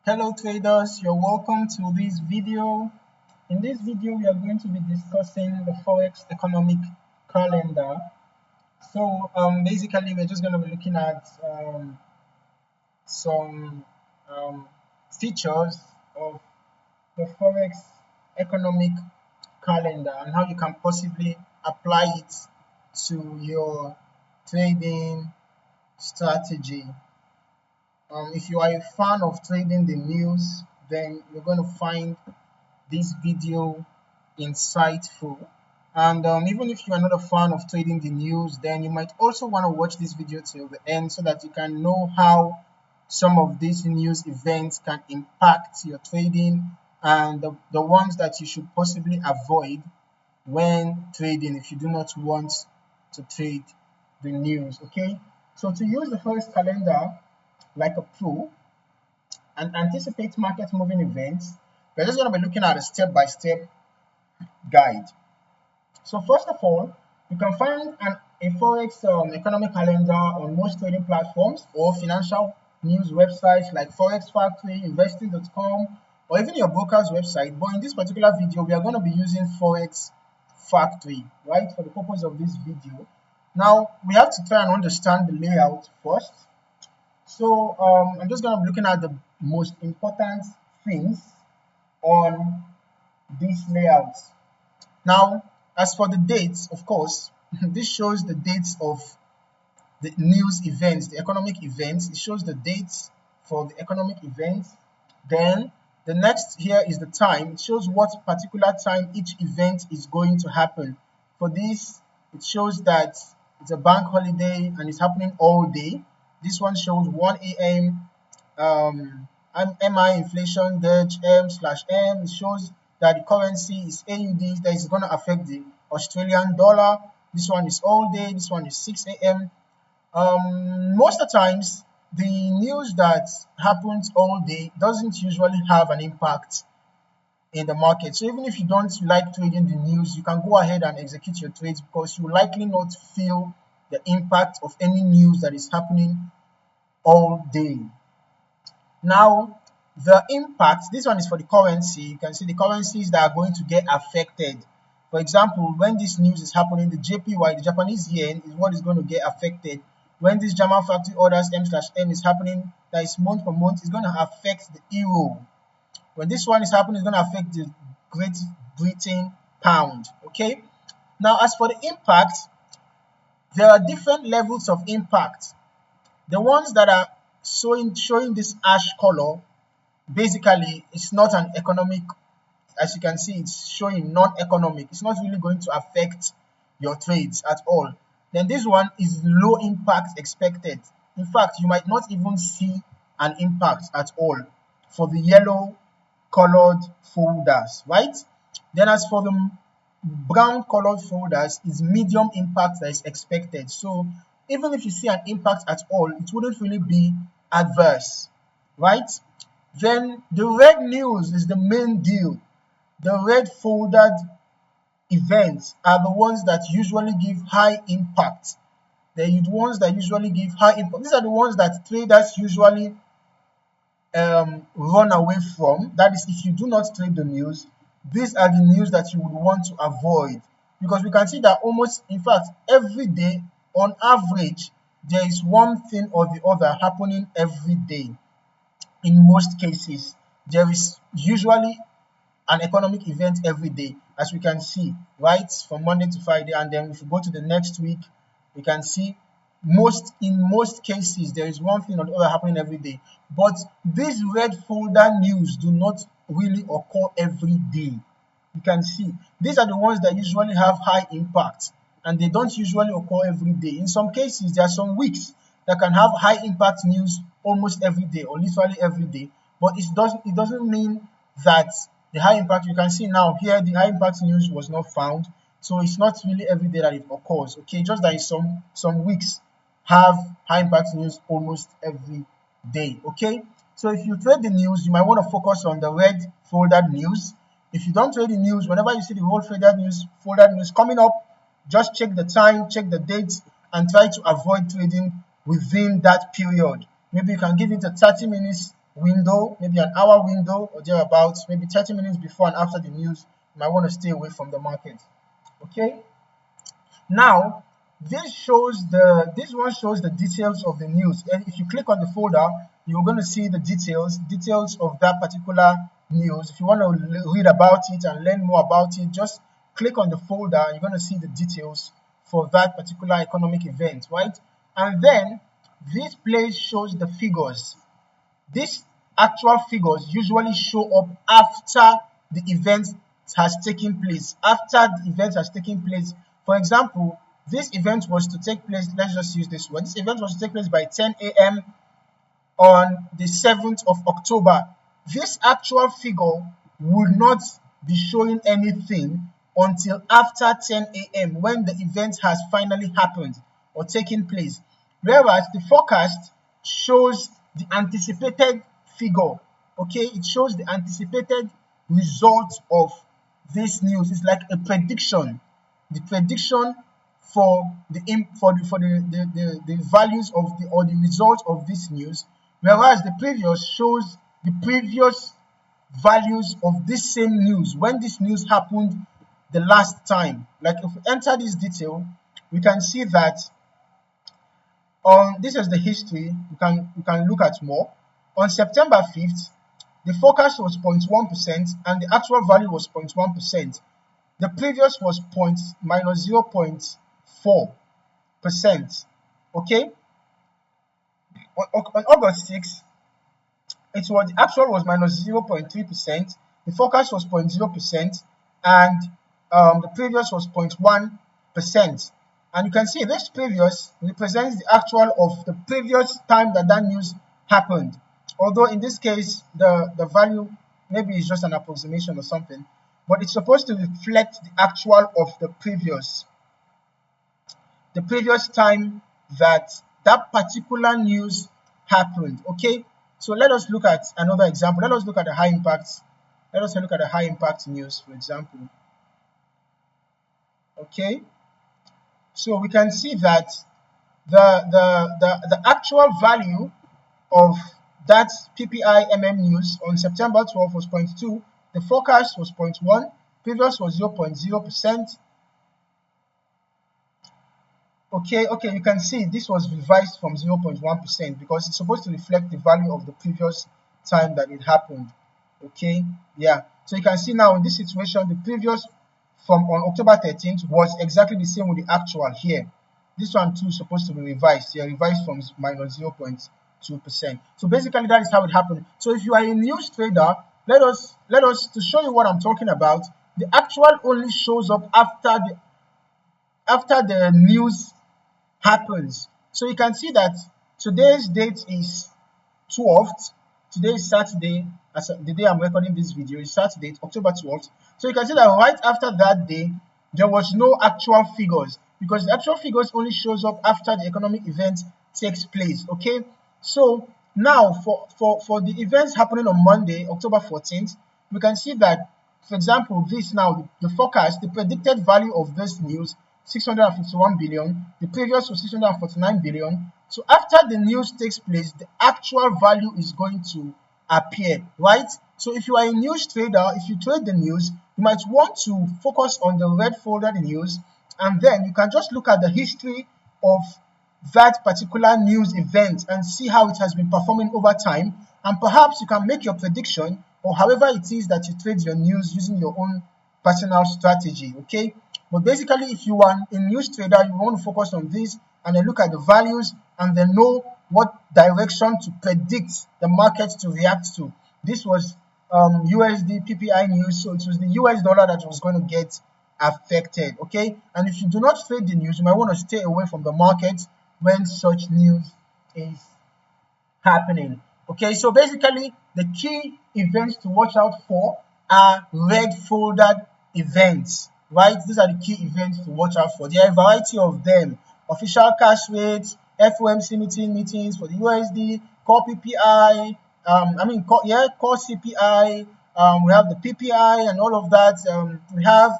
Hello traders, you're welcome to this video. In this video, we are going to be discussing the Forex economic calendar. Basically, we're just going to be looking at some features of the Forex economic calendar and how you can possibly apply it to your trading strategy. If you are a fan of trading the news, then you're going to find this video insightful. And even if you are not a fan of trading the news, then you might also want to watch this video till the end so that you can know how some of these news events can impact your trading and the ones that you should possibly avoid when trading if you do not want to trade the news. Okay, so to use the Forex calendar like a pro and anticipate market moving events, we're just going to be looking at a step-by-step guide. So first of all, you can find a Forex economic calendar on most trading platforms or financial news websites like Forex Factory, investing.com, or even your broker's website. But in this particular video, we are going to be using Forex Factory, right, for the purpose of this video. Now, we have to try and understand the layout first. So I'm just going to be looking at the most important things on these layouts. Now, as for the dates, of course, this shows the dates of the news events, the economic events. It shows the dates for the economic events. Then the next here is the time. It shows what particular time each event is going to happen. For this, it shows that it's a bank holiday and it's happening all day. This one shows 1 a.m. MI inflation gauge M/M. It shows that the currency is AUD, that is going to affect the Australian dollar. This one is all day. This one is 6 a.m. Most of the times, the news that happens all day doesn't usually have an impact in the market. So even if you don't like trading the news, you can go ahead and execute your trades because you will likely not feel the impact of any news that is happening all day. Now, the impact, this one is for the currency. You can see the currencies that are going to get affected. For example, when this news is happening, the JPY, the Japanese yen, is what is going to get affected. When this German factory orders M/M is happening, that is month per month, it's going to affect the euro. When this one is happening, it's going to affect the Great Britain pound. Okay. Now, as for the impact, there are different levels of impact. The ones that are showing this ash color, basically, it's not an economic. As you can see, it's showing non-economic. It's not really going to affect your trades at all. Then this one is low impact expected. In fact, you might not even see an impact at all for the yellow colored folders, right? Then as for the brown colored folders, is medium impact that is expected. So even if you see an impact at all, it wouldn't really be adverse, right? Then the red news is the main deal. The red folded events are the ones that usually give high impact. They're the ones that usually give high impact. These are the ones that traders usually run away from. That is, if you do not trade the news, these are the news that you would want to avoid, because we can see that almost, in fact, every day on average, there is one thing or the other happening every day. In most cases, there is usually an economic event every day, as we can see, right, from Monday to Friday. And then if we go to the next week, we can see in most cases there is one thing or the other happening every day. But these red folder news do not really occur every day. You can see these are the ones that usually have high impact, and they don't usually occur every day. In some cases, there are some weeks that can have high impact news almost every day or literally every day, but it doesn't mean that the high impact, you can see now here, the high impact news was not found. So it's not really every day that it occurs. Okay, just that some weeks have high impact news almost every day. Okay, so if you trade the news, you might want to focus on the red folded news. If you don't trade the news, whenever you see the whole folded news coming up, just check the time, check the dates, and try to avoid trading within that period. Maybe you can give it a 30 minutes window, maybe an hour window or thereabouts, maybe 30 minutes before and after the news, you might want to stay away from the market. Okay. Now, this one shows the details of the news. And if you click on the folder, you're going to see the details of that particular news. If you want to read about it and learn more about it, just click on the folder. You're going to see the details for that particular economic event, right? And then this place shows the figures. These actual figures usually show up after the event has taken place. After the event has taken place, for example, this event was to take place, let's just use this one. This event was to take place by 10 a.m. on the 7th of October. This actual figure will not be showing anything until after 10 a.m. when the event has finally happened or taken place. Whereas the forecast shows the anticipated figure. Okay, it shows the anticipated result of this news. It's like a prediction. The prediction for the values of the or the result of this news, whereas the previous shows the previous values of this same news when this news happened the last time. Like if we enter this detail, we can see that this is the history. You can look at more. On September 5th, the forecast was 0.1% and the actual value was 0.1%. The previous was minus 0.4%. Okay. On August 6th, the actual was minus 0.3%. The forecast was 0.0%, and the previous was 0.1%. And you can see this previous represents the actual of the previous time that news happened. Although in this case, the value maybe is just an approximation or something, but it's supposed to reflect the actual of the previous time that particular news happened. Okay, so let us look at another example. Let us look at the high impact. Let us look at the high impact news, for example. Okay, so we can see that the actual value of that PPI news on September 12 was 0.2. The forecast was 0.1. Previous was 0.0%. Okay, you can see this was revised from 0.1% because it's supposed to reflect the value of the previous time that it happened. Okay, yeah. So you can see now in this situation, the previous from on October 13th was exactly the same with the actual here. This one too is supposed to be revised. Yeah, revised from minus 0.2%. So basically that is how it happened. So if you are a news trader, let us to show you what I'm talking about. The actual only shows up after the news happens. So you can see that today's date is 12th. Today is Saturday. As the day I'm recording this video is Saturday, October 12th. So you can see that right after that day, there was no actual figures because the actual figures only shows up after the economic event takes place. Okay, so now for the events happening on Monday, October 14th, we can see that, for example, this now the forecast, the predicted value of this news 651 billion. The previous was 649 billion. So after the news takes place, the actual value is going to appear, right? So if you are a news trader, if you trade the news, you might want to focus on the red folder, the news, and then you can just look at the history of that particular news event and see how it has been performing over time, and perhaps you can make your prediction or however it is that you trade your news using your own personal strategy. Okay, but basically if you are a news trader, you want to focus on this and then look at the values and then know what direction to predict the market to react to. This was USD PPI news, so it was the US dollar that was going to get affected. Okay, and if you do not trade the news, you might want to stay away from the market when such news is happening. Okay, so basically the key events to watch out for are red foldered events, right? These are the key events to watch out for. There are a variety of them: official cash rates, FOMC meetings for the USD, core PPI, core CPI. We have the PPI and all of that. We have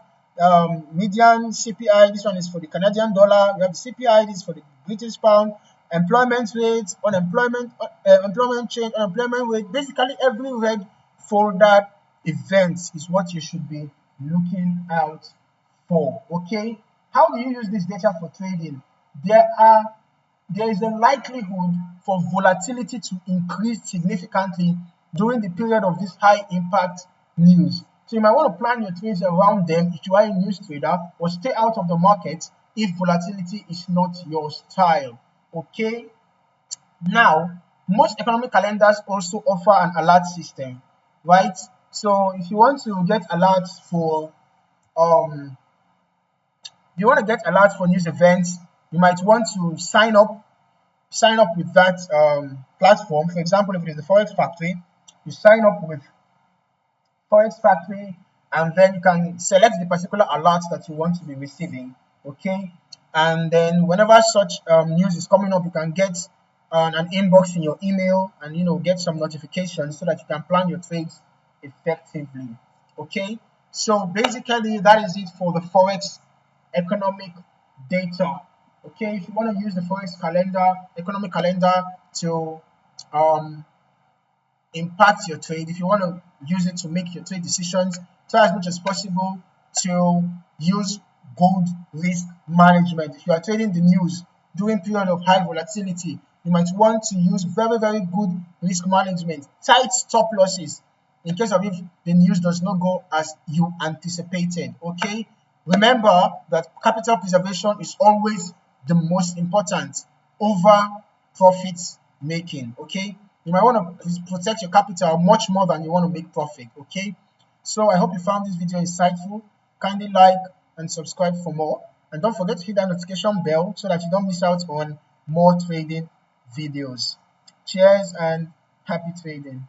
median CPI. This one is for the Canadian dollar. We have the CPI. This is for the British pound. employment rate, employment change, unemployment rate. Basically, every red folder event is what you should be looking out for. Okay, how do you use this data for trading? There is a likelihood for volatility to increase significantly during the period of this high impact news. So you might want to plan your trades around them if you are a news trader, or stay out of the market if volatility is not your style. Okay. Now, most economic calendars also offer an alert system, right? So if you want to get alerts for um news events, you might want to sign up with that platform. For example, if it is the Forex Factory, you sign up with Forex Factory, and then you can select the particular alert that you want to be receiving. Okay, and then whenever such news is coming up, you can get an inbox in your email, and get some notifications so that you can plan your trades effectively. Okay, so basically that is it for the Forex economic data. Okay, if you want to use the Forex economic calendar to um impact your trade, if you want to use it to make your trade decisions, try as much as possible to use good risk management. If you are trading the news during period of high volatility, you might want to use very, very good risk management, tight stop losses in case of if the news does not go as you anticipated. Okay, remember that capital preservation is always the most important over profit making. Okay, you might want to protect your capital much more than you want to make profit. Okay, so I hope you found this video insightful. Kindly like and subscribe for more, and don't forget to hit that notification bell so that you don't miss out on more trading videos. Cheers and happy trading.